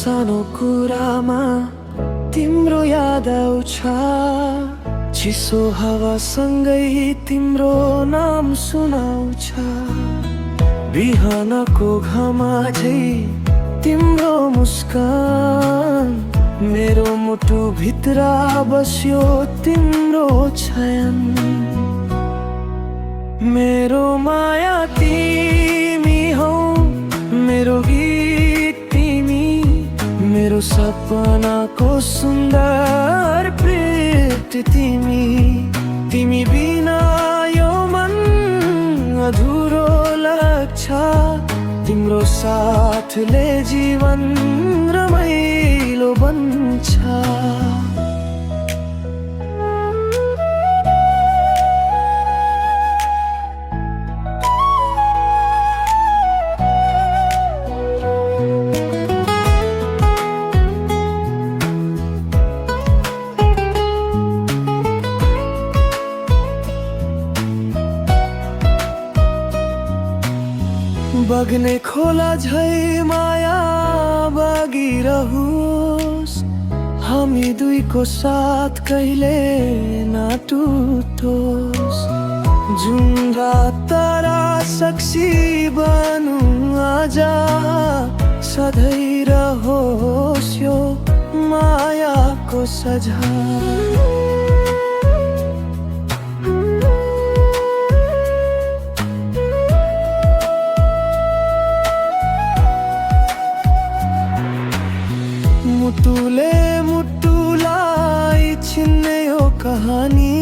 सानो कुरामा तिम्रो याद आउँछ, चिसो हावासँगै तिम्रो नाम सुनाउँछ। बिहानको घाममा झै तिम्रो मुस्कान मेरो मुटु भित्र बस्यो तिम्रो छायान। मेरो माया तिमी हौ, मेरो गीत तिमी, मेरो सपनाको सुन्दर प्रीत तिमी। तिमी बिना यो मन अधुरो लाग्छ, तिम्रो साथले जीवन रमाइलो बन्छ। बग्ने खोला झै माया बगिरहोस्, हामी दुईको साथ कहिले नटुटोस्। जुन रात तारा साक्षी बनु आज, सधैँ रहोस् यो मायाको सझा। मुटुले मुटुलाई छिन्ने यो कहानी,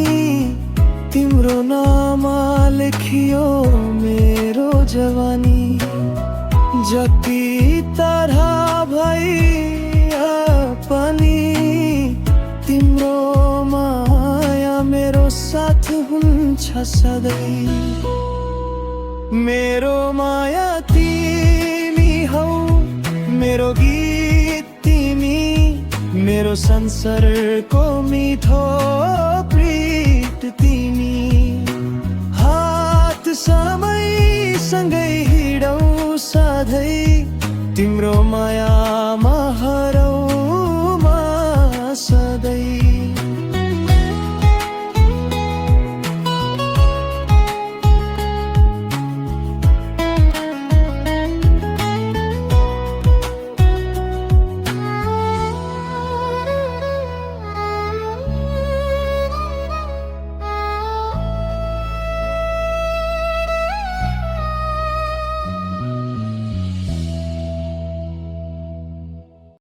तिम्रो नाम लेखियो मेरो जवानी। जति तरह भई पनि तिम्रो माया मेरो साथ हुन्छ सधैँ। मेरो माया तिमी हौ, मेरो गीत तिमी, मेरो संसारको मिठो प्रीत तिमी। हात समय सँगै हिँडौँ सधैँ, तिम्रो माया